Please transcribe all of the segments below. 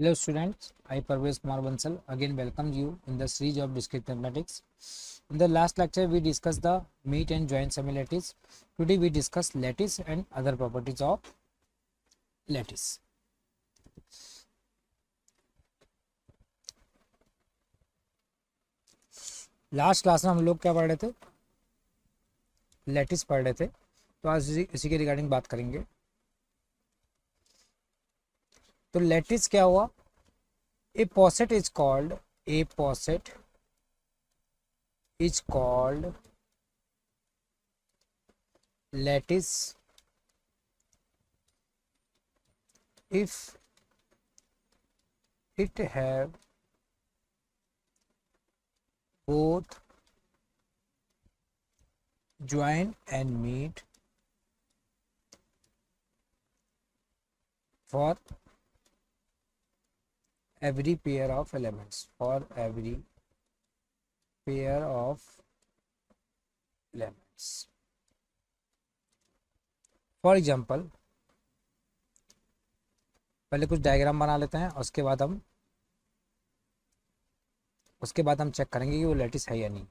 Hello students, I Parvez Kumar Bansal again welcome you in the series of discrete mathematics. In the last lecture we discussed the meet and join similarities. Today we discuss lattice and other properties of lattice. Last class में हम लोग क्या पढ़ रहे थे? Lattice पढ़ रहे थे, तो आज इसी के रिगार्डिंग बात करेंगे. तो लैटिस क्या हुआ? A poset is called lattice if it have both join and meet for every pair of elements. For example, पहले कुछ डायग्राम बना लेते हैं, उसके बाद हम चेक करेंगे कि वो लैटिस है या नहीं.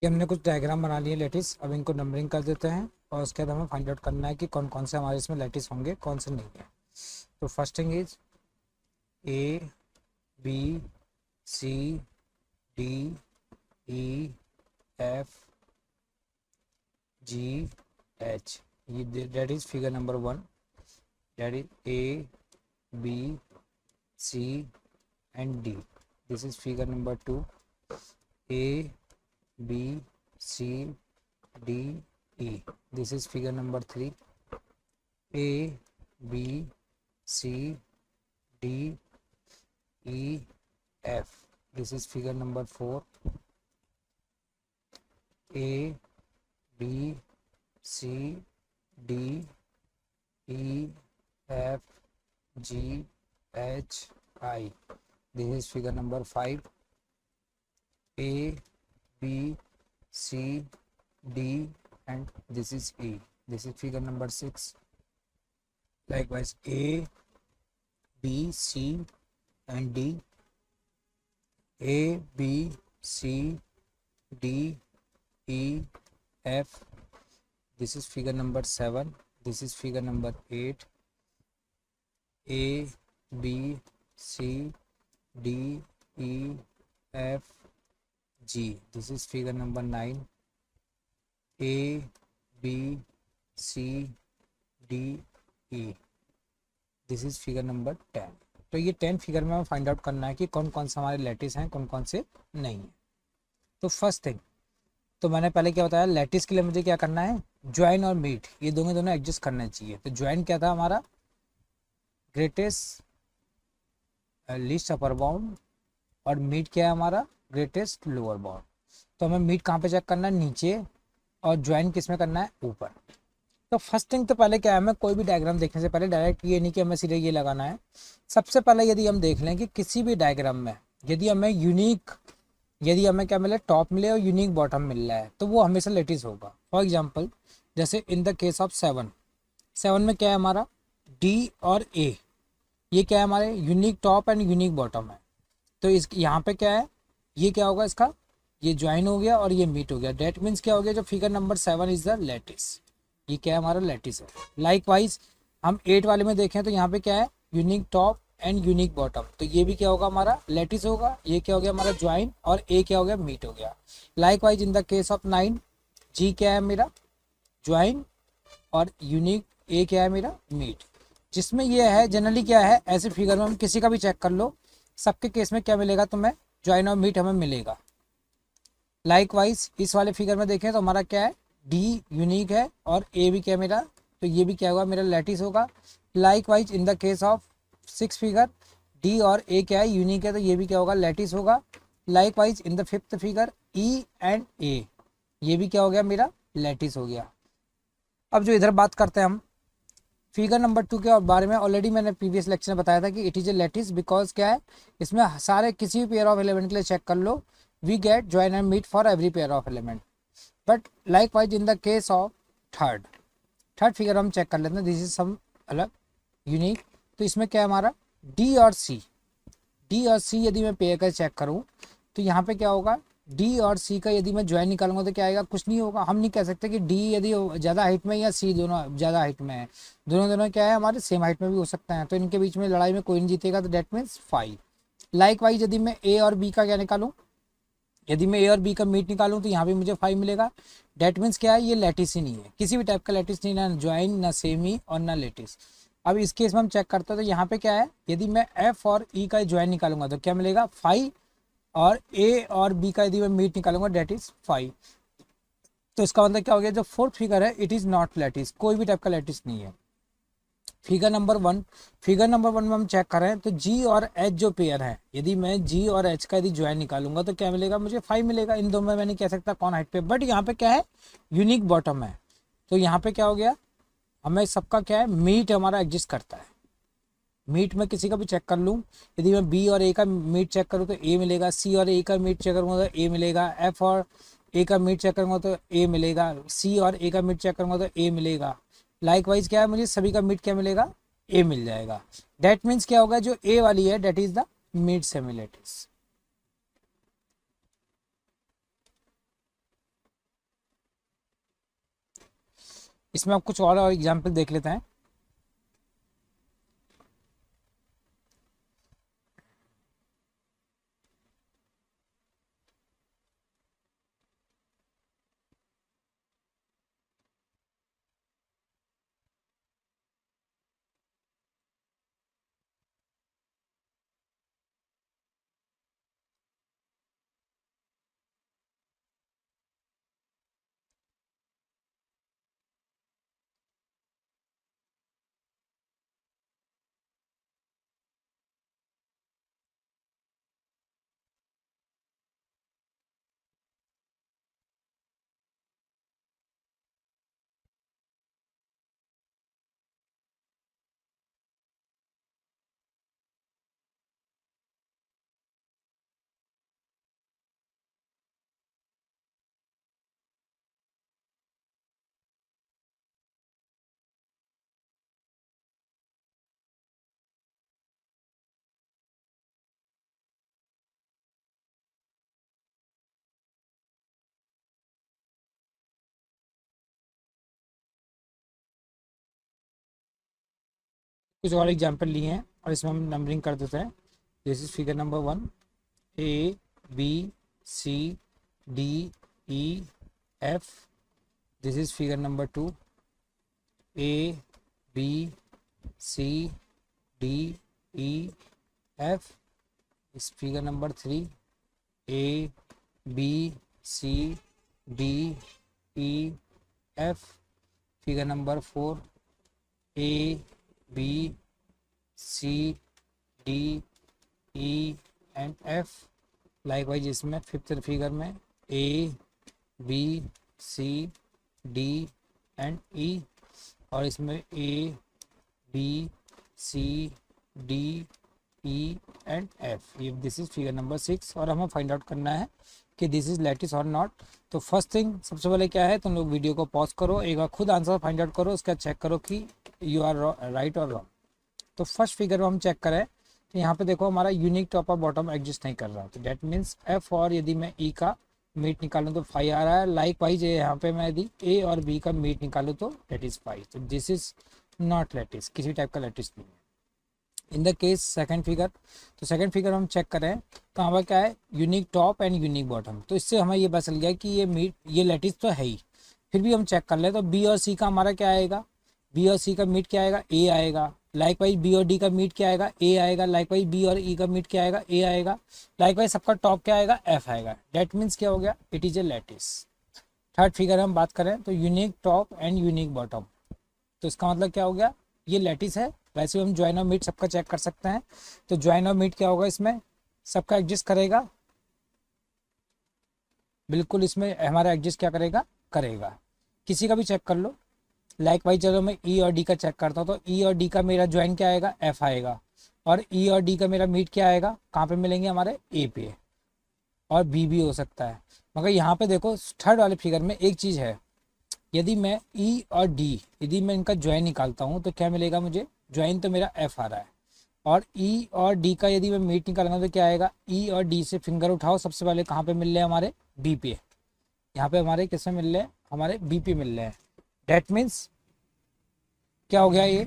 कि हमने कुछ डायग्राम बना लिए लैटिस, अब इनको नंबरिंग कर देते हैं और उसके बाद हमें फाइंड आउट करना है कि कौन कौन से हमारे इसमें लैटिस होंगे, कौन से नहीं है. तो first thing is A B C D E F G H. ये that is figure number 1. That is A B C and D. This is figure number 2. A B, C, D, E. This is figure number 3. A, B, C, D, E, F. This is figure number 4. A, B, C, D, E, F, G, H, I. This is figure number 5. A, B, C, D, and this is E. This is figure number 6. Likewise, A, B, C, and D. A, B, C, D, E, F. This is figure number 7. This is figure number 8. A, B, C, D, E, F, G. This is figure number 9. A, B, C D E, this is figure number 10। तो ये 10 figure में हमें find out करना है कि कौन कौन से हमारे लैटिस हैं, कौन कौन से नहीं है। तो फर्स्ट थिंग, तो मैंने पहले क्या बताया, लैटिस के लिए मुझे क्या करना है, ज्वाइन और मीट, ये दोनों दोनों एडजस्ट करने चाहिए। तो ज्वाइन क्या था हमारा, ग्रेटेस्ट लीस्ट अपर बाउंड, और मीट क्या है हमारा, ग्रेटेस्ट लोअर बाउंड। तो हमें मीट कहाँ पे चेक करना है, नीचे, और ज्वाइन किस में करना है, यूपर। तो फर्स्ट थिंग, तो पहले क्या है, हमें कोई भी डायग्राम देखने से पहले डायरेक्ट ये नहीं कि हमें सीधे ये लगाना है। सबसे पहले यदि हम देख लें कि किसी भी डायग्राम में यदि हमें क्या मिले, टॉप मिले और यूनिक बॉटम मिल रहा है, तो वो हमेशा लेटिस होगा। फॉर एग्जाम्पल, जैसे इन द केस ऑफ 7 में क्या है हमारा, डी और ए, ये क्या है हमारे unique top and unique bottom है। तो इस यहाँ पे क्या है, ये क्या होगा इसका, ये ज्वाइन हो गया और ये मीट हो गया। डेट मीन्स क्या हो गया, जो figure number 7 is the lattice, ये क्या है हमारा लेटिस है। लाइक वाइज हम 8 वाले में देखें तो यहाँ पे क्या है, unique top and unique bottom, तो ये भी क्या होगा हमारा लेटिस होगा। ये क्या हो गया हमारा ज्वाइन, और ए क्या हो गया, मीट हो गया। Like wise in the case of 9, जी क्या है मेरा, ज्वाइन, और यूनिक ए क्या है मेरा, मीट। जिसमें ये है जनरली क्या है, ऐसे फिगर में हम किसी का भी चेक कर लो, सबके केस में क्या मिलेगा तुम्हें, ज्वाइन और मीट हमें मिलेगा। लाइक वाइज इस वाले फिगर में देखें तो हमारा क्या है, डी यूनिक है और ए भी क्या है मेरा, तो ये भी क्या होगा मेरा लेटिस होगा। Likewise in the case of 6 figure, D और ए क्या है, यूनिक है, तो ये भी क्या होगा, लेटिस होगा। Likewise in the 5th figure, E and A, ये भी क्या हो गया मेरा, लेटिस हो गया। अब जो इधर बात करते हैं हम फिगर नंबर 2 के बारे में, ऑलरेडी मैंने प्रीवियस लेक्चर में बताया था कि it is a lattice because क्या है, इसमें सारे किसी भी पेयर ऑफ एलिमेंट के लिए चेक कर लो, we get join and meet for every pair of element. But likewise in the case of third figure हम चेक कर लेते हैं, दिस इज सम अलग यूनिक। तो इसमें क्या है हमारा, डी और सी यदि मैं पेयर का चेक करूँ तो यहाँ पे क्या होगा, डी और सी का यदि मैं ज्वाइन निकालूंगा तो क्या आएगा, कुछ नहीं होगा। हम नहीं कह सकते कि डी यदि ज़्यादा हाइट में या सी दोनों ज़्यादा हाइट में है, दोनों क्या है हमारे सेम हाइट में भी हो सकते हैं, तो इनके बीच में लड़ाई में कोई नहीं जीतेगा, तो डेट मीन्स 5। लाइक वाइज यदि मैं ए और बी का क्या निकालूं, यदि मैं ए और बी का मीट निकालूं तो यहाँ भी मुझे 5 मिलेगा। डेट मीन्स क्या है, ये लेटिस ही नहीं है, किसी भी टाइप का लेटिस नहीं, ना ज्वाइन ना सेमी और ना लेटिस। अब इस केस में हम चेक करते हैं तो यहाँ पे क्या है, यदि मैं एफ और ई का ज्वाइन निकालूंगा तो क्या मिलेगा 5, और ए और बी का यदि मैं मीट निकालूंगा डेट इज 5। तो इसका मतलब क्या हो गया, जो 4th फिगर है इट इज नॉट लेटिस, कोई भी टाइप का लेटिस नहीं है। फिगर नंबर 1 में हम चेक करें तो जी और एच जो पेयर है, यदि मैं जी और एच का यदि ज्वाइन निकालूंगा तो क्या मिलेगा, मुझे 5 मिलेगा। इन दोनों में मैं नहीं कह सकता कौन हाइट पे, बट यहाँ पे क्या है, यूनिक बॉटम है, तो यहाँ पे क्या हो गया, हमें सबका क्या है, मीट हमारा एग्जिस्ट करता है। मीट में किसी का भी चेक कर लूँ, यदि मैं बी और ए का मीट चेक करूँ तो ए मिलेगा, सी और ए का मीट चेक करूँगा तो ए मिलेगा, एफ और ए का मीट चेक करूँगा तो ए मिलेगा, सी और ए का मीट चेक करूँगा तो ए मिलेगा। लाइक वाइज क्या है, मुझे सभी का मीट क्या मिलेगा, ए मिल जाएगा। डेट मीन्स क्या होगा, जो ए वाली है that is the meet semilattice. इसमें आप कुछ और एग्जाम्पल देख लेते हैं। कुछ और एग्जाम्पल लिए हैं और इसमें हम नंबरिंग कर देते हैं। This is figure number 1, A B C D E F, this is figure number 2, A B C D E F is figure number 3. A B C D E F figure number 4. A B C D E and F. Likewise इसमें fifth figure में A B C D and E और इसमें A B C D E and F. ये this is figure number 6 और हमें find out करना है कि दिस इज लैटिस और नॉट. तो फर्स्ट थिंग सबसे पहले क्या है, तुम लोग वीडियो को पॉज करो, एक बार खुद आंसर फाइंड आउट करो, उसका चेक करो कि यू आर राइट और रॉन्ग. तो फर्स्ट फिगर में हम चेक करें तो यहाँ पे देखो हमारा यूनिक टॉप और बॉटम एग्जिस्ट नहीं कर रहा, तो डेट मीन्स एफ और यदि मैं ई का मीट निकालूं तो 5 आ रहा है. लाइक वाइज यहाँ पे मैं यदि ए और बी का मीट निकालूं तो डेट इज 5. तो दिस इज नॉट लैटिस, किसी टाइप का लैटिस नहीं है. In the case second figure, तो सेकंड फिगर हम चेक करें तो हमारा क्या है, unique top and unique bottom. तो इससे हमें ये पता चल गया कि ये मीट ये लैटिस तो है ही. फिर भी हम चेक कर ले तो बी और सी का हमारा क्या आएगा, बी और सी का मीट क्या आएगा, ए आएगा. लाइक वाइज बी और डी का मीट क्या आएगा, ए आएगा. लाइक वाइज बी और ई का मीट क्या आएगा, ए आएगा. लाइक वाइज सबका टॉप क्या आएगा, एफ आएगा. डेट मीन्स क्या हो गया, it is a lattice. Third figure हम बात करें तो unique top and unique bottom, तो इसका मतलब क्या हो गया, ये लैटिस है. वैसे हम ज्वाइन और मीट सबका चेक कर सकते हैं. तो ज्वाइन और मीट क्या होगा, इसमें सबका एग्जिस्ट करेगा, बिल्कुल इसमें हमारा एग्जिस्ट क्या करेगा, करेगा. किसी का भी चेक कर लो. लाइक वाइज चलो मैं ई और डी का चेक करता हूँ तो ई और डी का मेरा ज्वाइन क्या आएगा, एफ आएगा. और ई और डी का मेरा मीट क्या आएगा, कहाँ पे मिलेंगे, हमारे ए पे. और बी भी हो सकता है. मगर यहाँ पे देखो थर्ड वाले फिगर में एक चीज़ है, यदि मैं ई और डी यदि मैं इनका ज्वाइन निकालता हूँ तो क्या मिलेगा मुझे, ज्वाइन तो मेरा एफ आ रहा है. और ई और डी का यदि मैं मीट निकालूंगा तो क्या आएगा, ई और डी से फिंगर उठाओ, सबसे पहले कहाँ पे मिल रहे हैं, हमारे बी पे. यहाँ पे हमारे किस में मिल रहे हैं, हमारे बी पे मिल रहे हैं. डेट मीन्स क्या हो गया ये,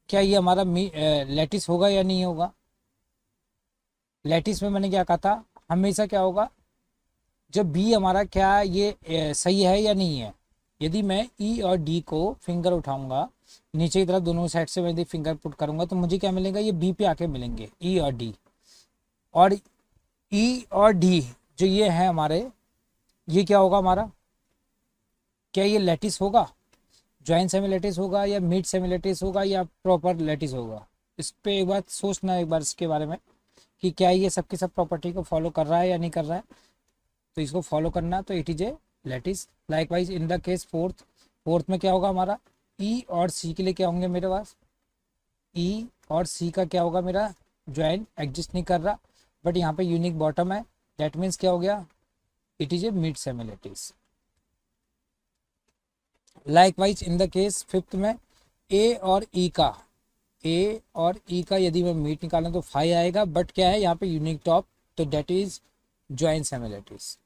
क्या ये हमारा लैटिस होगा या नहीं होगा. लैटिस में मैंने क्या कहा था, हमेशा क्या होगा, जब बी हमारा क्या ये सही है या नहीं है. यदि मैं ई और डी को फिंगर उठाऊंगा नीचे की तरफ, दोनों साइड से मैं यदि फिंगर पुट करूंगा तो मुझे क्या मिलेगा, ये बी पे आके मिलेंगे ई और डी. और ई और डी जो ये है हमारे, ये क्या होगा हमारा, क्या ये लैटिस होगा, ज्वाइन सेमी लैटिस होगा या मिड सेमी लैटिस होगा या प्रॉपर लैटिस होगा. इस पे एक बार सोचना, एक बार इसके बारे में कि क्या ये सबकी सब प्रॉपर्टी को फॉलो कर रहा है या नहीं कर रहा है. तो इसको फॉलो करना, तो it is a lattice. Like wise in the case fourth में क्या होगा हमारा, ई और सी के लिए क्या होंगे मेरे पास, ई और सी का क्या होगा, मेरा ज्वाइन एग्जिस्ट नहीं कर रहा, बट यहाँ पे यूनिक बॉटम है. दैट मीन्स क्या हो गया, it is A mid semi lattice. Like wise in the case fifth में ए और ई का, ए और ई का यदि मैं मीट निकालूं तो 5 आएगा, बट क्या है यहाँ पे यूनिक टॉप, तो that is join semi lattice.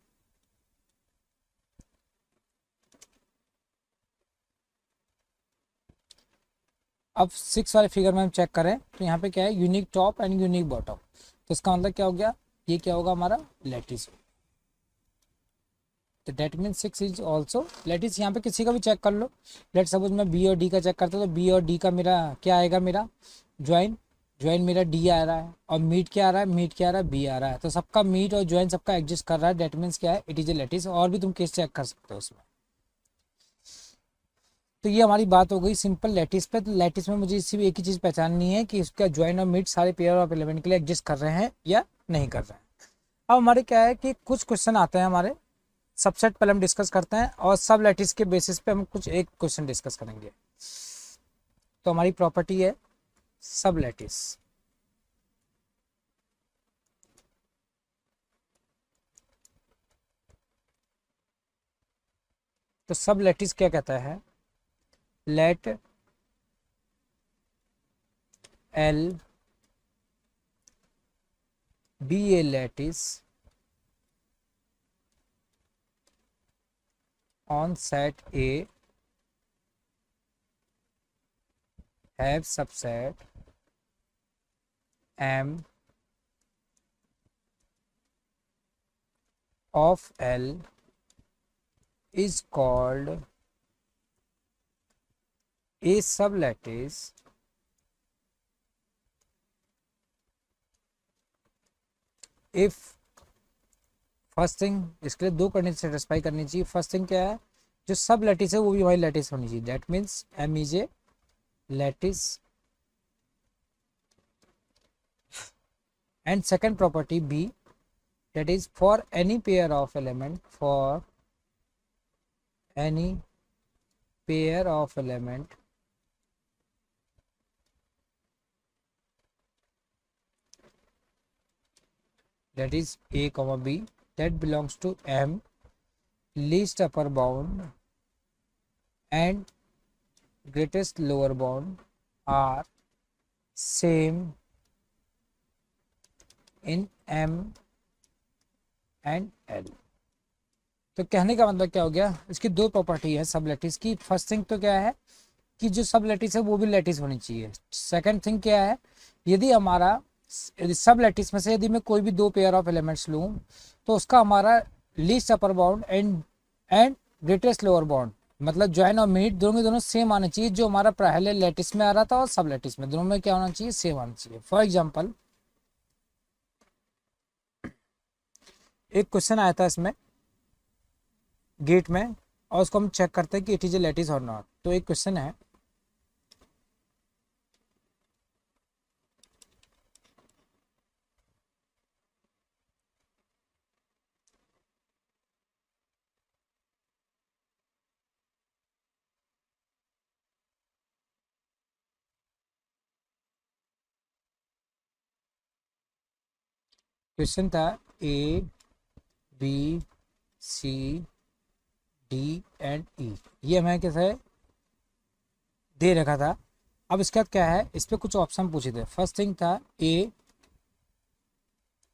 अब 6 वाले फिगर में हम चेक करें तो यहाँ पे क्या है, unique top and unique bottom. तो इसका मतलब क्या हो गया, ये क्या होगा हमारा लैटिस. तो that mean 6 is also lattice. यहाँ पे किसी का भी चेक कर लो. लेट सपोज मैं बी और डी का चेक करता हूँ तो बी और डी का मेरा क्या आएगा, मेरा ज्वाइन, ज्वाइन मेरा डी आ रहा है. और मीट क्या आ रहा है, मीट क्या आ रहा है, बी आ रहा है. तो सबका मीट और ज्वाइन सबका एग्जिस्ट कर रहा है. डेट मीन्स क्या है, इट इज ए लैटिस. और भी तुम केस चेक कर सकते हो उसमें. तो ये हमारी बात हो गई सिंपल लैटिस पे. तो लैटिस में मुझे इसी एक ही चीज़ पहचाननी है कि इसका ज्वाइन और मीट सारे पेयर ऑफ एलिमेंट के लिए एग्जिस्ट कर रहे हैं या नहीं कर रहे हैं. अब हमारे क्या है कि कुछ क्वेश्चन आते हैं हमारे, सबसेट पहले हम डिस्कस करते हैं और सब लैटिस के बेसिस पे हम कुछ एक क्वेश्चन डिस्कस करेंगे. तो हमारी प्रॉपर्टी है सब लैटिस. तो सब लैटिस क्या कहता है, let L be a lattice on set A have subset M of L is called ए सब लैटिस इफ फर्स्ट थिंग, इसके लिए दो कंडीशन सेटिस्फाई करनी चाहिए। फर्स्ट थिंग क्या है, जो सब लैटिस है वो भी हमारी लैटिस होनी चाहिए, that means M is a lattice. And second property B, that is for any pair of element, for any pair of element that is a comma b that belongs to M, least upper bound and greatest lower bound are same in M and L। तो कहने का मतलब क्या हो गया, इसकी दो property है सब लैटिस की। फर्स्ट थिंग तो क्या है कि जो सब लैटिस है वो भी लैटिस होनी चाहिए। सेकंड थिंग क्या है, यदि हमारा सब लैटिस में से यदि मैं कोई भी दो पेयर ऑफ एलिमेंट्स लूँ तो उसका हमारा least upper bound and greatest lower bound, मतलब ज्वाइन और मीट दोनों सेम आने चाहिए। जो हमारा पहले लैटिस में आ रहा था और सब लैटिस में, दोनों में क्या होना चाहिए, सेम आना चाहिए। फॉर एग्जाम्पल एक क्वेश्चन आया था इसमें गेट में, और उसको हम चेक करते हैं कि इट इज ए लैटिस और नॉट। तो एक क्वेश्चन है, क्वेश्चन था A B C D and E, ये हमें कैसे दे रखा था। अब इसके बाद क्या है, इस पर कुछ ऑप्शन पूछे थे। फर्स्ट थिंग था A,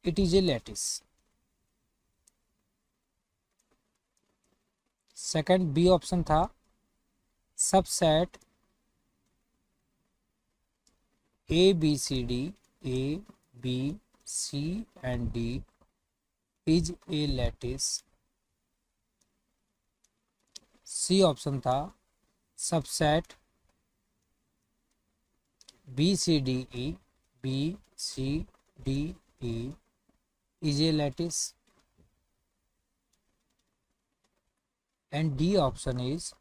it is a lattice. Second B option था subset A B C D, A B C and D is a lattice. C option था subset B C D E, B C D E is a lattice. And D option is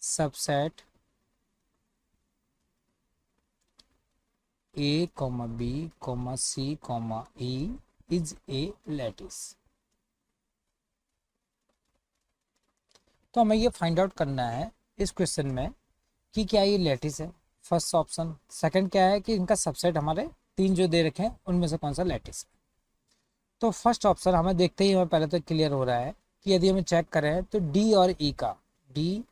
subset A comma B comma C comma E is a lattice. तो हमें ये find out करना है इस question में कि क्या ये लैटिस है, फर्स्ट ऑप्शन। सेकंड क्या है कि इनका सबसेट हमारे तीन जो दे रखे हैं उनमें से कौन सा लैटिस है। तो फर्स्ट ऑप्शन हमें देखते ही हमें पहले तो क्लियर हो रहा है कि यदि हमें चेक करें तो डी और ई का, डी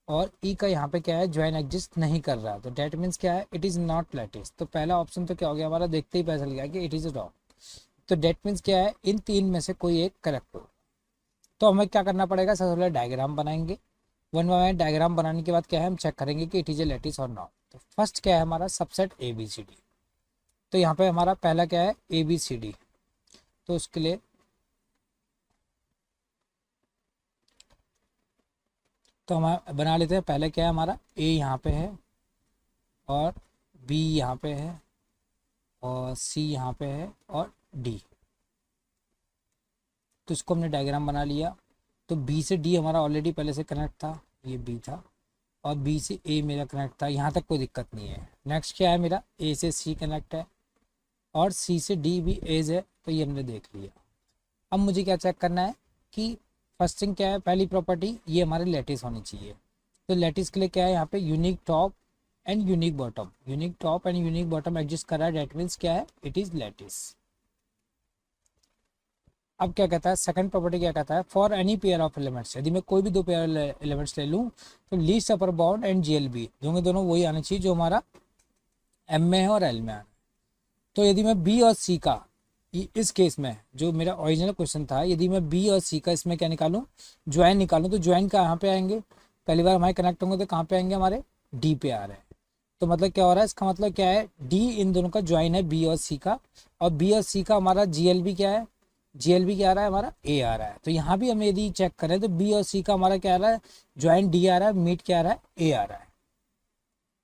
और ई का यहाँ पे क्या है, ज्वाइन एग्जिस्ट नहीं कर रहा, तो डेट मीन्स क्या है, इट इज़ नॉट लैटिस। तो पहला ऑप्शन तो क्या हो गया हमारा, देखते ही पता चल गया कि इट इज़ रॉन्ग। तो डेट मीन्स क्या है, इन तीन में से कोई एक करेक्ट हो। तो हमें क्या करना पड़ेगा, सबसे पहले डायग्राम बनाएंगे। वन बाय वन डायग्राम बनाने के बाद क्या है, हम चेक करेंगे कि इट इज ए लैटिस और नॉट। तो फर्स्ट क्या है हमारा, subset A B C D. तो यहाँ पे हमारा पहला क्या है, ए बी सी डी। तो उसके लिए तो हम बना लेते हैं। पहले क्या है हमारा, ए यहाँ पे है और बी यहाँ पे है और सी यहाँ पे है और डी। तो इसको हमने डायग्राम बना लिया। तो बी से डी हमारा ऑलरेडी पहले से कनेक्ट था, ये बी था, और बी से ए मेरा कनेक्ट था, यहाँ तक कोई दिक्कत नहीं है। नेक्स्ट क्या है मेरा, ए से सी कनेक्ट है और सी से डी भी एज है, तो ये हमने देख लिया। अब मुझे क्या चेक करना है कि फर्स्ट थिंग क्या है, पहली प्रॉपर्टी ये हमारे लैटिस होनी चाहिए। तो लैटिस के लिए क्या है यहाँ पे, unique top and unique bottom, unique top and unique bottom exist कर रहा है, डेट मीन्स क्या है, इट इज लैटिस। अब क्या कहता है, सेकंड प्रॉपर्टी क्या कहता है, for any pair of elements, यदि मैं कोई भी दो पेयर एलिमेंट्स ले लूँ तो least upper bound and GLB दोनों वही आने चाहिए जो हमारा एम में है और एल में है। तो यदि मैं बी और सी का, इस केस में जो मेरा ओरिजिनल क्वेश्चन था, यदि मैं बी और सी का इसमें क्या निकालूं, ज्वाइन निकालूं, तो ज्वाइन का यहाँ पे आएंगे, पहली बार हमारे कनेक्ट होंगे तो कहाँ पे आएंगे, हमारे डी पे आ रहे हैं। तो मतलब क्या हो रहा है, इसका मतलब क्या है, डी इन दोनों का ज्वाइन है बी और सी का, और बी और सी का हमारा जीएलबी क्या है, जीएलबी क्या आ रहा है, हमारा ए आ रहा है। तो यहाँ भी हम यदि चेक करें तो बी और सी का हमारा क्या आ रहा है, ज्वाइन डी आ रहा है, मीट क्या आ रहा है, ए आ रहा है।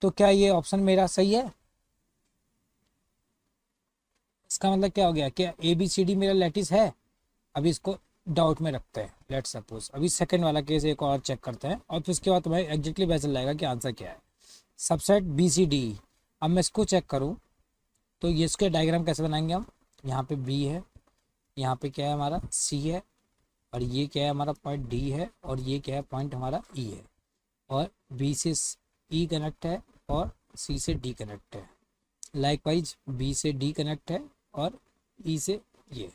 तो क्या ये ऑप्शन मेरा सही है? इसका मतलब क्या हो गया, क्या ए बी सी डी मेरा लैटिस है? अभी इसको डाउट में रखते हैं, लेट सपोज अभी सेकंड वाला केस एक और चेक करते हैं और फिर उसके बाद तुम्हें एग्जैक्टली पता चल जाएगा कि आंसर क्या है। सबसेट बी सी डी, अब मैं इसको चेक करूँ तो ये इसके डायग्राम कैसे बनाएंगे हम? यहाँ पे बी है, यहाँ पे क्या है हमारा सी है, और ये क्या है हमारा पॉइंट डी है, और ये क्या है पॉइंट हमारा ई है, और बी से ई कनेक्ट है और सी से डी कनेक्ट है। लाइकवाइज बी से डी कनेक्ट है और ई से ये।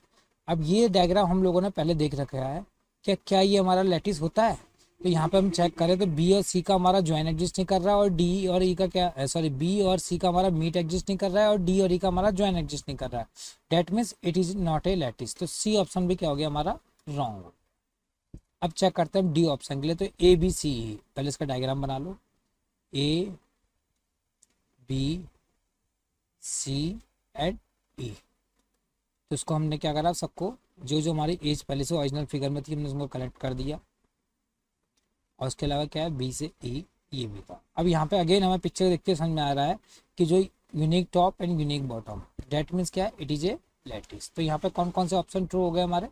अब ये डायग्राम हम लोगों ने पहले देख रखा है, क्या ये हमारा लैटिस होता है? तो यहाँ पे हम चेक करें तो बी और सी का हमारा ज्वाइन एग्जिस्ट नहीं कर रहा है, और डी और ई का क्या, सॉरी बी और सी का हमारा मीट एग्जिस्ट नहीं कर रहा है, और डी और ई का हमारा ज्वाइन एग्जिस्ट नहीं कर रहा है। That means it is not a lattice. तो सी ऑप्शन भी क्या हो गया हमारा, रॉन्ग। अब चेक करते हैं डी ऑप्शन के लिए। तो ए बी सी ई, पहले इसका डायग्राम बना लो, ए बी सी एंड ई। तो इसको हमने क्या करा, सबको जो जो हमारी एज पहले से ओरिजिनल फिगर में थी हमने उसको कलेक्ट कर दिया, और उसके अलावा क्या है बी से ई ये भी था। अब यहाँ पे अगेन हमें पिक्चर देखते समझ में आ रहा है कि जो unique top and unique bottom, that means क्या है, इट इज ए लैटिस। तो यहाँ पे कौन कौन से ऑप्शन ट्रू हो गए हमारे?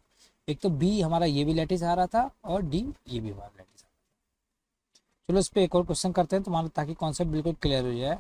एक तो बी हमारा ये भी लैटिस आ रहा था, और डी ये भी हमारा लैटिस आ रहा था। चलो इस पर एक और क्वेश्चन करते हैं तुम्हारा, ताकि कॉन्सेप्ट बिल्कुल क्लियर हो जाए।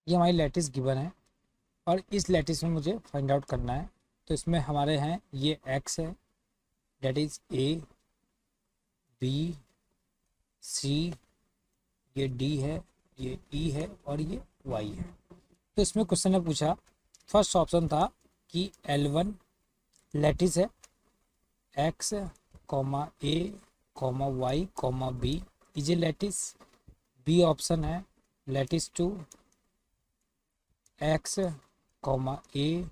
ये हमारी लैटिस गिवन है, और इस लैटिस में मुझे फाइंड आउट करना है। तो इसमें हमारे हैं ये एक्स है, that is A B C, ये डी है, ये ई है, और ये वाई है। तो इसमें क्वेश्चन ने पूछा, फर्स्ट ऑप्शन था कि L1 लैटिस है, X comma A comma Y comma B is a lattice. B option है lattice 2 X comma A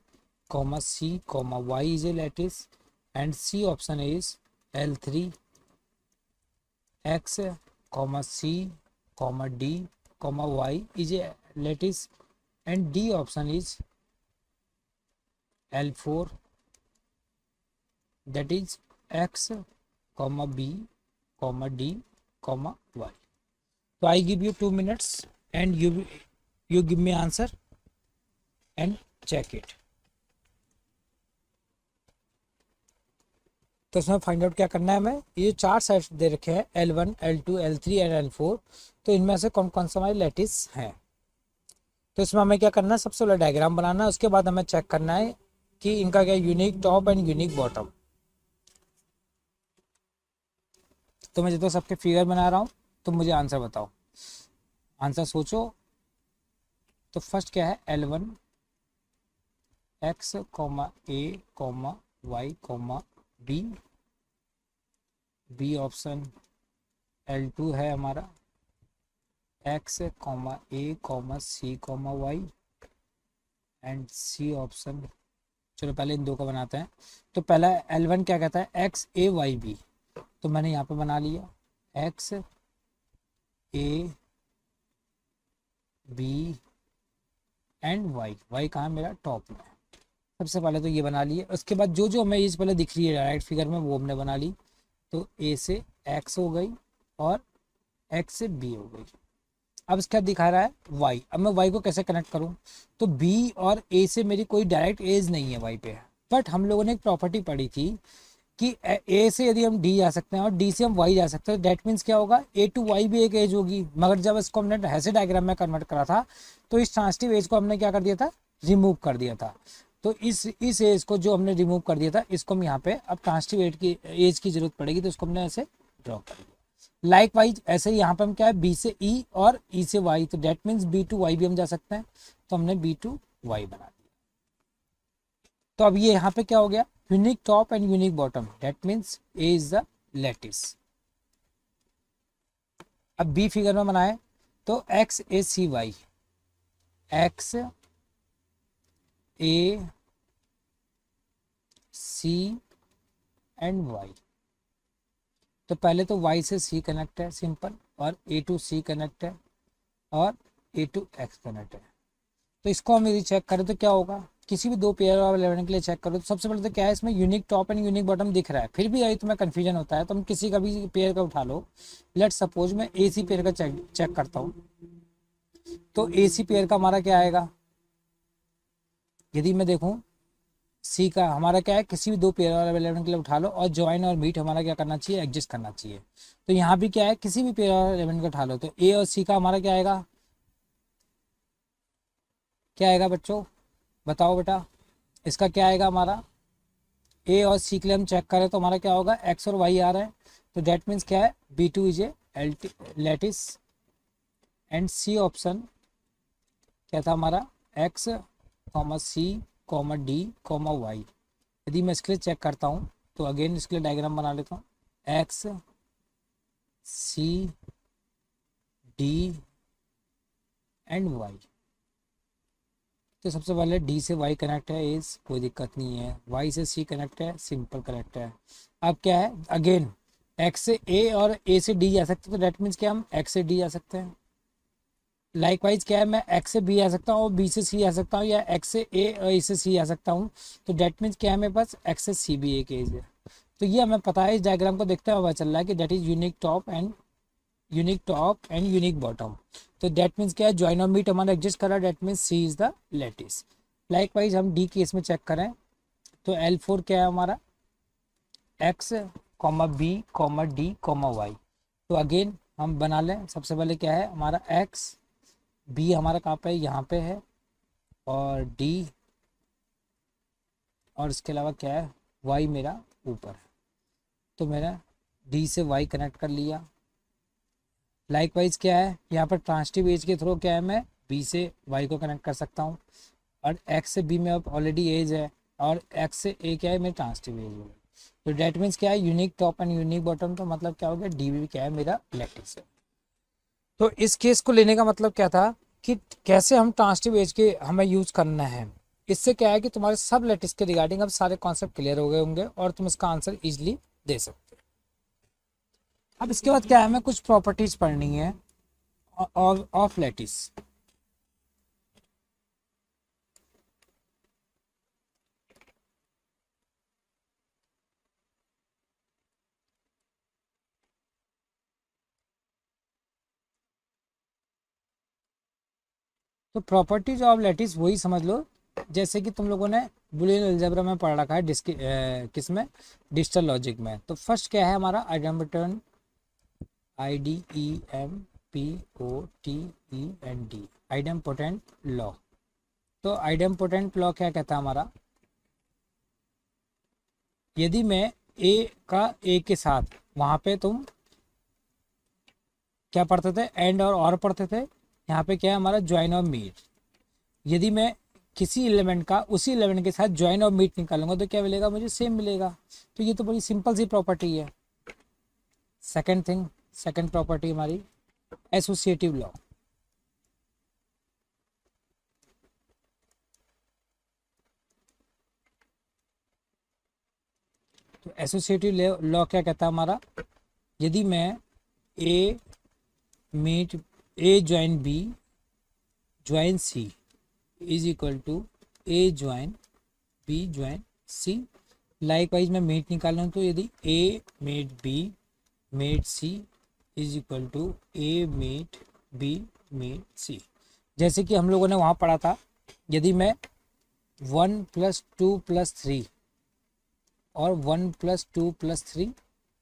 comma C comma Y is a lattice, and C option is L3 X comma C comma D comma Y is a lattice, and D option is L4 that is x comma b comma d comma y. So I give you 2 minutes and you give me answer and check it. तो इसमें find out क्या करना है हमें, ये 4 sets दे रखे हैं L1 L2 L3 and L4। तो इनमें से कौन कौन सा हमारे लैटिस हैं? तो इसमें हमें क्या करना है, सबसे पहले डायग्राम बनाना है, उसके बाद हमें चेक करना है कि इनका क्या unique top and unique bottom. तो मैं जितना सबके फिगर बना रहा हूँ, तो मुझे आंसर बताओ, आंसर सोचो। तो फर्स्ट क्या है, L1 X comma A comma Y comma B, B option L2 है हमारा X comma A comma C comma Y, and C option, चलो पहले इन दो का बनाते हैं। तो पहला L1 क्या कहता है, एक्स ए वाई बी। तो मैंने यहाँ पे बना लिया X A B and Y, Y कहाँ मेरा टॉप में। सबसे पहले तो ये बना लिए, उसके बाद जो जो हमें इस पहले दिख रही है डायरेक्ट फिगर में वो हमने बना ली। तो ए से एक्स हो गई और एक्स से बी हो गई। अब इसका दिखा रहा है वाई, अब मैं वाई को कैसे कनेक्ट करूं? तो बी और ए से मेरी कोई डायरेक्ट एज नहीं है वाई पे, बट हम लोगों ने एक प्रॉपर्टी पढ़ी थी कि ए से यदि हम डी जा सकते हैं और डी से हम वाई जा सकते हैं, डेट मीन्स क्या होगा, ए टू वाई भी एक एज होगी। मगर जब इसको हमने ऐसे डायग्राम में कन्वर्ट करा था तो इस ट्रांसिटिव एज को हमने क्या कर दिया था, रिमूव कर दिया था। तो इस एज को जो हमने रिमूव कर दिया था, इसको हम यहाँ पे अब ट्रांसिटिव एज की जरूरत पड़ेगी, तो इसको हमने ऐसे ड्रॉ कर दिया। लाइक वाइज ऐसे ही यहाँ पे हम क्या है बी से ई और ई से वाई, तो that means B to Y भी हम जा सकते हैं, तो हमने बी टू वाई बना दिया। तो अब ये यहाँ पे क्या हो गया, unique top and unique bottom, that means A is the lattice. अब बी फिगर में बनाए तो X A C Y, X A C and Y. तो पहले तो y से c कनेक्ट है सिंपल, और a टू c कनेक्ट है, और a टू x कनेक्ट है। तो इसको हम यदि चेक करें तो क्या होगा, किसी भी दो पेयर ऑफ एलिमेंट के लिए चेक करो तो सबसे पहले तो क्या है, इसमें unique top and unique bottom दिख रहा है, फिर भी यदि तुम्हें कन्फ्यूजन होता है तो हम किसी का भी पेयर का उठा लो। लेट सपोज मैं ए सी पेयर का चेक करता हूँ, तो ए सी पेयर का हमारा क्या आएगा, यदि मैं देखूँ सी का हमारा क्या है, किसी भी दो पेयर और एलिमेंट के लिए उठा लो, और ज्वाइन और मीट हमारा क्या करना चाहिए, एडजस्ट करना चाहिए। तो यहाँ भी क्या है, किसी भी पेयर और एलिमेंट का उठा लो, तो ए और सी का हमारा क्या आएगा, क्या आएगा बच्चों बताओ बेटा, इसका क्या आएगा हमारा, ए और सी के लिए हम चेक करें तो हमारा क्या होगा, एक्स और वाई आ रहा है, तो डेट मीन्स क्या है, B two is a lattice, and C option क्या था हमारा, X comma C comma D comma Y. यदि मैं इसके लिए चेक करता हूँ तो अगेन इसके लिए डायग्राम बना लेता हूँ, X C D and Y. तो सबसे पहले डी से वाई कनेक्ट है, इस कोई दिक्कत नहीं है, वाई से सी कनेक्ट है, सिंपल कनेक्ट है। अब क्या है, अगेन एक्स से ए और ए से डी जा सकते हैं, तो डेट मीन्स क्या हम एक्स से डी जा सकते हैं। लाइक वाइज क्या है, मैं एक्स से बी आ सकता हूँ और बी से सी आ सकता हूँ, या एक्स से ए और ए से सी आ सकता हूँ, तो डेट मीन्स क्या है मेरे पास एक्स से सी भी एक एज है। तो ये हमें पता है, इस डायग्राम को देखते हुए पता चल रहा है कि that is unique top and unique bottom. तो डेट मीन्स क्या है, ज्वाइन और मीट हमारा एग्जिस्ट कर रहा है, that means C is the lattice. Likewise हम डी केस में चेक करें तो L4 क्या है हमारा, X comma B comma D comma Y. तो अगेन हम बना लें, सबसे पहले क्या है हमारा एक्स, बी हमारा कहाँ पे है, यहाँ पे है, और डी, और इसके अलावा क्या है, वाई मेरा ऊपर है। तो मैंने डी से वाई कनेक्ट कर लिया। लाइक वाइज क्या है, यहाँ पर ट्रांसटिव एज के थ्रू क्या है, मैं बी से वाई को कनेक्ट कर सकता हूँ, और एक्स से बी में अब ऑलरेडी एज है, और एक्स से ए क्या है, मेरी ट्रांसटिव एज है। तो डेट मीन्स क्या है, unique top and unique bottom, तो मतलब क्या हो गया, डी भी क्या है मेरा लेटिस है। तो इस केस को लेने का मतलब क्या था कि कैसे हम ट्रांसटिव एज के हमें यूज करना है। इससे क्या है कि तुम्हारे सब लेटिस के रिगार्डिंग अब सारे कॉन्सेप्ट क्लियर हो गए होंगे और तुम इसका आंसर इजिली दे सकते हो। अब इसके बाद क्या है, हमें कुछ प्रॉपर्टीज पढ़नी है ऑफ लेटिस। तो प्रॉपर्टीज ऑफ लेटिस वही समझ लो जैसे कि तुम लोगों ने बुलियन अलजेब्रा में पढ़ रखा है, किस में, डिजिटल लॉजिक में। तो फर्स्ट क्या है हमारा, आइडेम्पोटेंट, IDEMPOTENT, आइडेम्पोटेंट लॉ। तो आइडेम्पोटेंट लॉ क्या कहता है हमारा, यदि मैं ए का ए के साथ, वहां पे तुम क्या पढ़ते थे, एंड और पढ़ते थे, यहाँ पे क्या है हमारा ज्वाइन और मीट। यदि मैं किसी एलिमेंट का उसी एलिमेंट के साथ ज्वाइन और मीट निकालूंगा तो क्या मिलेगा, मुझे सेम मिलेगा। तो ये तो बड़ी सिंपल सी प्रॉपर्टी है। सेकंड प्रॉपर्टी हमारी एसोसिएटिव लॉ। तो एसोसिएटिव लॉ क्या कहता है हमारा, यदि मैं A meet A join B join C is equal to A join B join C. Likewise मैं मीट निकालूँ तो यदि A met B met C is equal to A met B met C. जैसे कि हम लोगों ने वहाँ पढ़ा था, यदि मैं 1 + 2 + 3 और 1 + 2 + 3,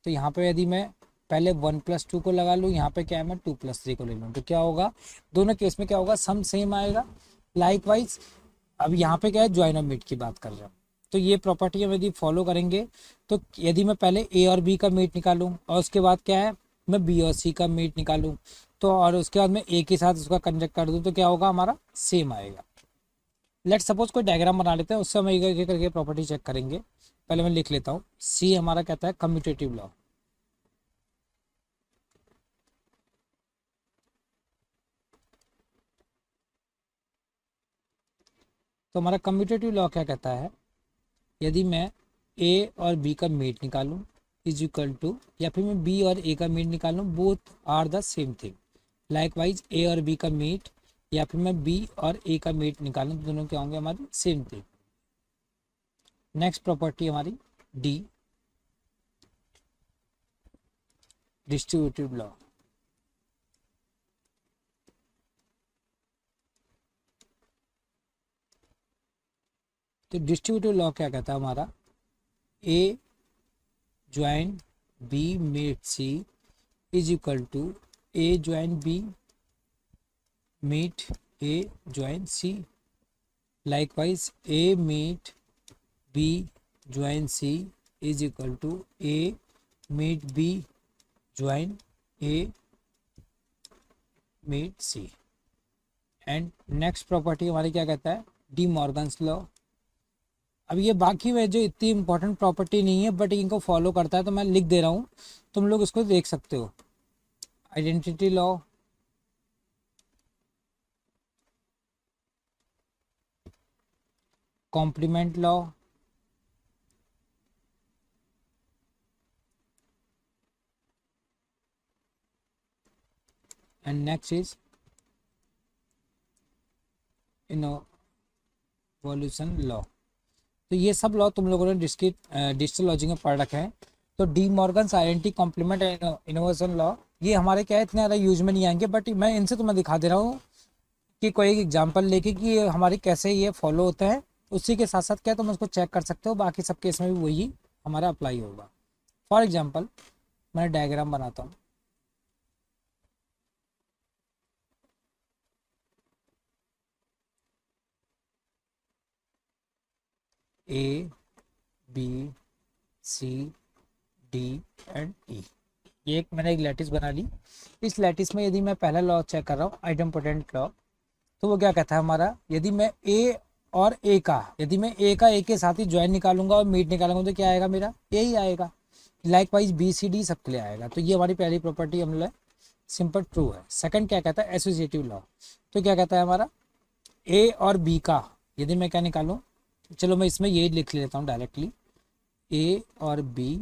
तो यहाँ पे यदि मैं पहले 1 + 2 को लगा लूँ, यहाँ पे क्या है मैं 2 + 3 को ले लूँ, तो क्या होगा, दोनों केस में क्या होगा, सम सेम आएगा। लाइक वाइज अब यहाँ पे क्या है, ज्वाइन और मीट की बात कर रहा हूँ। तो ये प्रॉपर्टी हम यदि फॉलो करेंगे तो यदि मैं पहले ए और बी का मीट निकालूँ और उसके बाद क्या है मैं बी और सी का मीट निकालूं तो, और उसके बाद मैं ए के साथ उसका कंजक्ट कर दूं तो क्या होगा, हमारा सेम आएगा। लेट सपोज कोई डायग्राम बना लेते हैं, उससे हम एक करके प्रॉपर्टी चेक करेंगे। पहले मैं लिख लेता हूँ, सी हमारा कहता है कम्यूटेटिव लॉ। तो हमारा कम्यूटेटिव लॉ क्या कहता है, यदि मैं ए और बी का मीट निकालूं इज इक्वल टू, या फिर मैं बी और ए का मीट निकालूं, both are the same thing. Likewise A और बी का मीट या फिर मैं बी और ए का मीट निकालूं, दोनों क्या होंगे हमारी सेम थिंग। नेक्स्ट प्रॉपर्टी हमारी डी, डिस्ट्रीब्यूटिव लॉ। तो डिस्ट्रीब्यूटिव लॉ क्या कहता है हमारा, A join B meet C is equal to A join B meet A join C. Likewise A meet B join C is equal to A meet B join A meet C. And next property हमारी क्या कहता है, D Morgan's law. अब ये बाकी में जो इतनी इंपॉर्टेंट प्रॉपर्टी नहीं है बट इनको फॉलो करता है, तो मैं लिख दे रहा हूँ, तुम लोग इसको देख सकते हो। Identity law, complement law, and next is involution law. तो ये सब लॉ तुम लोगों ने डिजिटल लॉजिक में पढ़ रखे हैं। तो De Morgan's identity complement innovation law, ये हमारे क्या है इतने ज़्यादा यूज में नहीं आएंगे, बट मैं इनसे तुम्हें दिखा दे रहा हूँ कि कोई एक एग्जांपल लेके कि ये हमारे कैसे ये फॉलो होते हैं। उसी के साथ साथ क्या तुम उसको चेक कर सकते हो, बाकी सब केस में भी वही हमारा अप्लाई होगा। फॉर एग्जाम्पल मैं डायग्राम बनाता हूँ, A B C D and E, ये एक मैंने एक लैटिस बना ली। इस लैटिस में यदि मैं पहला लॉ चेक कर रहा हूँ, आइडेम्पोटेंट लॉ, तो वो क्या कहता है हमारा, यदि मैं ए और ए का, यदि मैं ए का ए के साथ ही ज्वाइन निकालूंगा और मीट निकालूंगा तो क्या आएगा, मेरा ए ही आएगा। लाइकवाइज बी सी डी सबके लिए आएगा। तो ये हमारी पहली प्रॉपर्टी हम लोग सिंपल ट्रू है। सेकंड क्या कहता है, एसोसिएटिव लॉ। तो क्या कहता है हमारा, ए और बी का यदि मैं क्या निकालूं, चलो मैं इसमें ये लिख लेता हूँ डायरेक्टली, ए और बी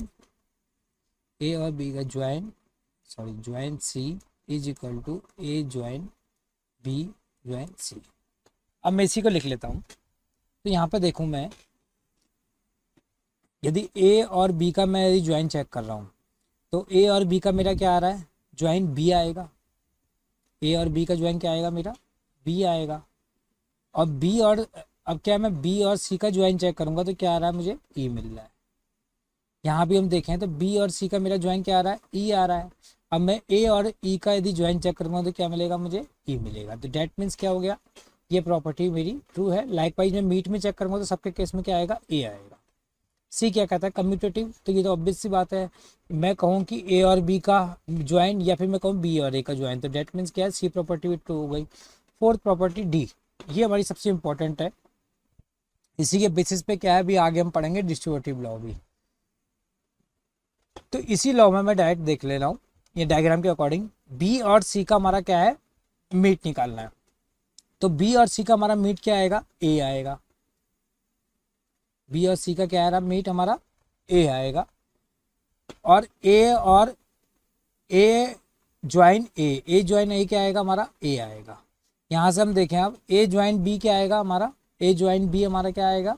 का join C is equal to A join B join C. अब मैं इसी को लिख लेता हूँ। तो यहाँ पे देखूँ मैं, यदि ए और बी का मैं यदि ज्वाइन चेक कर रहा हूँ, तो ए और बी का मेरा क्या आ रहा है, ज्वाइन बी आएगा। ए और बी का ज्वाइन क्या आएगा, मेरा बी आएगा। और बी और, अब क्या मैं बी और सी का ज्वाइन चेक करूँगा तो क्या आ रहा है, मुझे ई मिल रहा है। यहाँ भी हम देखें तो बी और सी का मेरा ज्वाइन क्या आ रहा है, ई आ रहा है। अब मैं ए और ई का यदि ज्वाइन चेक करूँगा तो क्या मिलेगा, मुझे ई मिलेगा। तो डेट मीन्स क्या हो गया, ये प्रॉपर्टी मेरी ट्रू है। लाइकवाइज मैं मीट में चेक करूँगा तो सबके केस में क्या आएगा, ए आएगा। सी क्या कहता है, कम्यूटेटिव। तो ये तो ऑब्वियस सी बात है, मैं कहूँ कि ए और बी का ज्वाइन या फिर मैं कहूँ बी और ए का ज्वाइन, तो डेट मीन्स क्या है, सी प्रॉपर्टी भी ट्रू हो गई। फोर्थ प्रॉपर्टी डी, ये हमारी सबसे इंपॉर्टेंट है। इसी के बेसिस पे क्या है, अभी आगे हम पढ़ेंगे डिस्ट्रीब्यूटिव लॉ भी। तो इसी लॉ में मैं डायरेक्ट देख ले रहा हूँ, ये डायग्राम के अकॉर्डिंग बी और सी का हमारा क्या है, मीट निकालना है। तो बी और सी का हमारा मीट क्या आएगा, ए आएगा। बी और सी का क्या आ रहा, मीट हमारा ए आएगा। और ए ज्वाइन ए ज्वाइन ए क्या आएगा, हमारा ए आएगा। यहाँ से हम देखें अब ए ज्वाइन बी क्या आएगा हमारा, ए ज्वाइन बी हमारा क्या आएगा,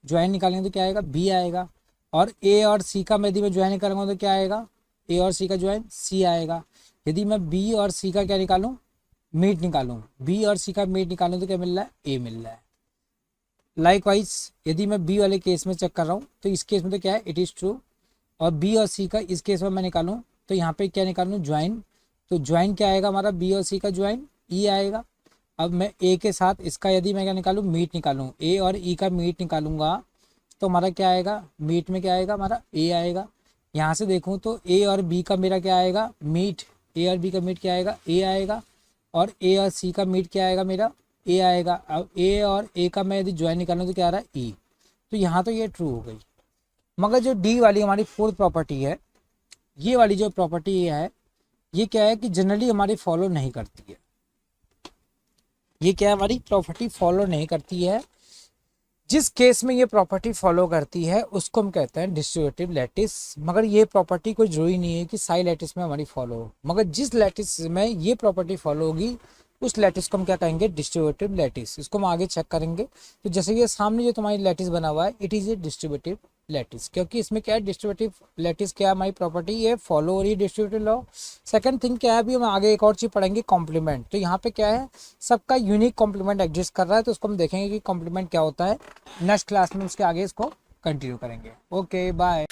ज्वाइन निकालेंगे तो क्या आएगा, बी आएगा। और ए और सी का यदि मैं ज्वाइन करूँगा तो क्या आएगा, ए और सी का ज्वाइन सी आएगा। यदि मैं बी और सी का क्या निकालूं, मीट निकालूं, बी और सी का मीट निकालूं तो क्या मिल रहा है, ए मिल रहा है। लाइकवाइज यदि मैं बी वाले केस में चेक कर रहा हूँ तो इस केस में तो क्या है, इट इज़ ट्रू। और बी और सी का इस केस में मैं निकालूं तो यहाँ पे क्या निकालूं, ज्वाइन। तो ज्वाइन क्या आएगा हमारा, बी और सी का ज्वाइन ई आएगा। अब मैं ए के साथ इसका यदि मैं क्या निकालूं, मीट निकालूं, ए और ई का मीट निकालूंगा तो हमारा क्या आएगा, मीट में क्या आएगा, हमारा ए आएगा। यहाँ से देखूँ तो ए और बी का मेरा क्या आएगा, मीट, ए और बी का मीट क्या आएगा, ए आएगा, और ए और सी का मीट क्या आएगा मेरा, ए आएगा। अब ए और ए का मैं यदि ज्वाइन निकालूँ तो क्या आ रहा है, ई। तो यहाँ तो ये ट्रू हो गई। मगर जो डी वाली हमारी फोर्थ प्रॉपर्टी है, ये वाली जो प्रॉपर्टी है, ये क्या है कि जनरली हमारी फॉलो नहीं करती है। ये क्या है, हमारी प्रॉपर्टी फॉलो नहीं करती है। जिस केस में ये प्रॉपर्टी फॉलो करती है उसको हम कहते हैं डिस्ट्रीब्यूटिव लैटिस। मगर ये प्रॉपर्टी कोई जरूरी नहीं है कि सारी लैटिस में हमारी फॉलो हो, मगर जिस लैटिस में ये प्रॉपर्टी फॉलो होगी उस लैटिस को हम क्या कहेंगे, डिस्ट्रीब्यूटिव लैटिस। इसको हम आगे चेक करेंगे। तो जैसे ये सामने जो तुम्हारी लैटिस बना हुआ है, it is a distributive lattice, क्योंकि इसमें क्या है, डिस्ट्रीब्यूटिव लैटिस क्या है हमारी प्रॉपर्टी, ये फॉलो हो रही है डिस्ट्रीब्यूटिव लॉ। सेकंड थिंग क्या है, अभी हम आगे एक और चीज पढ़ेंगे, कॉम्प्लीमेंट। तो यहाँ पे क्या है, सबका यूनिक कॉम्प्लीमेंट एग्जिस्ट कर रहा है, तो उसको हम देखेंगे कि कॉम्प्लीमेंट क्या होता है। नेक्स्ट क्लास में उसके आगे इसको कंटिन्यू करेंगे। Okay bye.